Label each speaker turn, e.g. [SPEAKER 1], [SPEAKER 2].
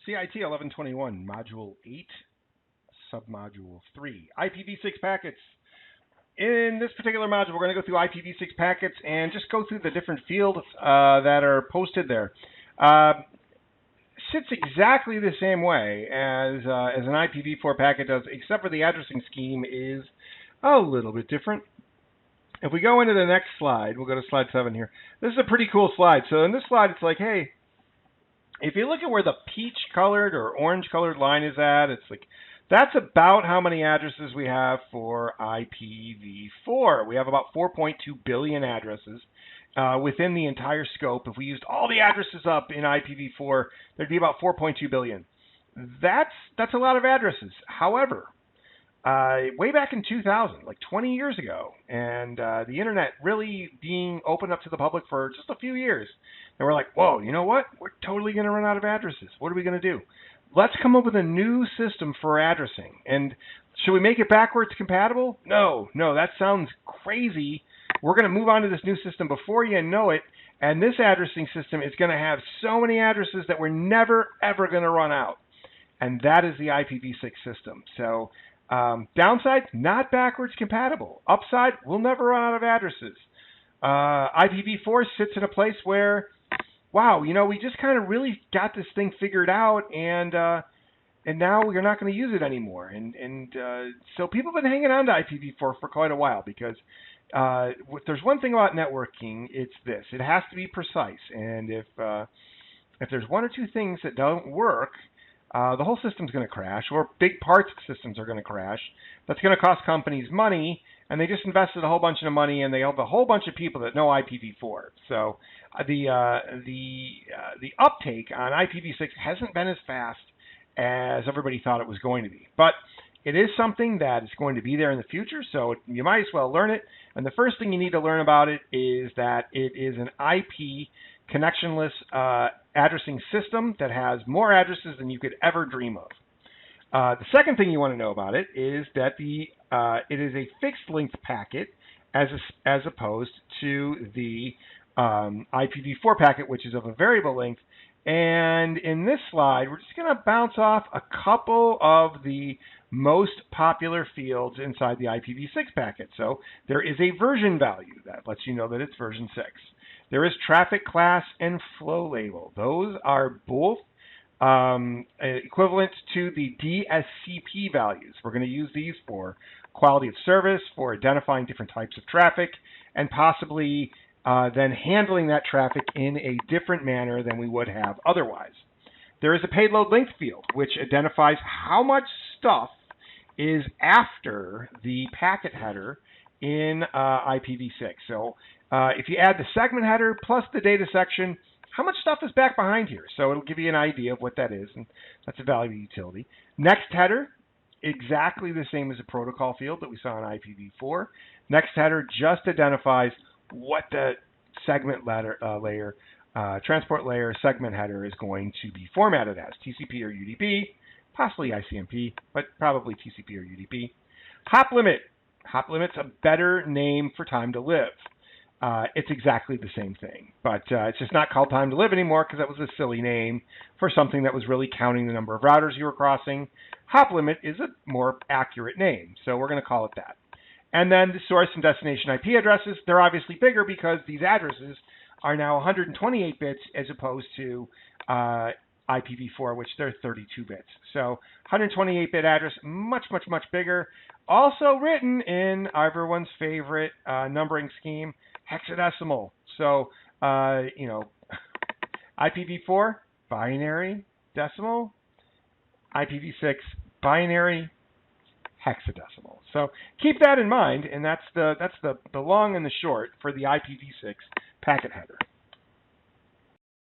[SPEAKER 1] CIT 1121, Module 8, Submodule 3, IPv6 packets. In this particular module, we're going to go through IPv6 packets and just go through the different fields that are posted there. Sits exactly the same way as an IPv4 packet does, except for the addressing scheme is a little bit different. If we go into the next slide, we'll go to slide 7 here. This is a pretty cool slide. So in this slide, it's like, hey, if you look at where the peach-colored or orange-colored line is at, it's like that's about how many addresses we have for IPv4. We have about 4.2 billion addresses within the entire scope. If we used all the addresses up in IPv4, there'd be about 4.2 billion. That's a lot of addresses. However, way back in 2000, like 20 years ago, and the internet really being opened up to the public for just a few years, and we're like, whoa, you know what? We're totally going to run out of addresses. What are we going to do? Let's come up with a new system for addressing. And should we make it backwards compatible? No, that sounds crazy. We're going to move on to this new system before you know it, and this addressing system is going to have so many addresses that we're never, ever going to run out. And that is the IPv6 system. So downside, not backwards compatible. Upside, we'll never run out of addresses. IPv4 sits in a place where, wow, you know, we just kind of really got this thing figured out, and now we're not going to use it anymore. And so people have been hanging on to IPv4 for quite a while because if there's one thing about networking, it's this: it has to be precise. And if there's one or two things that don't work, the whole system's going to crash, or big parts of systems are going to crash. That's going to cost companies money, and they just invested a whole bunch of money, and they have a whole bunch of people that know IPv4. So the uptake on IPv6 hasn't been as fast as everybody thought it was going to be. But it is something that is going to be there in the future, so you might as well learn it. And the first thing you need to learn about it is that it is an IP connectionless addressing system that has more addresses than you could ever dream of. The second thing you want to know about it is that it is a fixed length packet as opposed to the IPv4 packet, which is of a variable length. And in this slide, we're just going to bounce off a couple of the most popular fields inside the IPv6 packet. So there is a version value that lets you know that it's version 6. There is traffic class and flow label. Those are both equivalent to the DSCP values. We're going to use these for quality of service, for identifying different types of traffic, and possibly then handling that traffic in a different manner than we would have otherwise. There is a payload length field, which identifies how much stuff is after the packet header in IPv6. So if you add the segment header plus the data section, how much stuff is back behind here? So it'll give you an idea of what that is, and that's a valuable utility. Next header, exactly the same as a protocol field that we saw in IPv4. Next header just identifies what the segment layer, transport layer segment header is going to be formatted as, TCP or UDP, possibly ICMP, but probably TCP or UDP. Hop limit. Hop limit's a better name for time to live. It's exactly the same thing, but it's just not called time to live anymore because that was a silly name for something that was really counting the number of routers you were crossing. Hop limit is a more accurate name, so we're going to call it that. And then the source and destination IP addresses, they're obviously bigger because these addresses are now 128 bits as opposed to IPv4, which they're 32 bits. So 128-bit address, much, much, much bigger. Also written in everyone's favorite numbering scheme, hexadecimal. So, you know, IPv4, binary, decimal. IPv6, binary, hexadecimal. So keep that in mind, and that's the long and the short for the IPv6 packet header.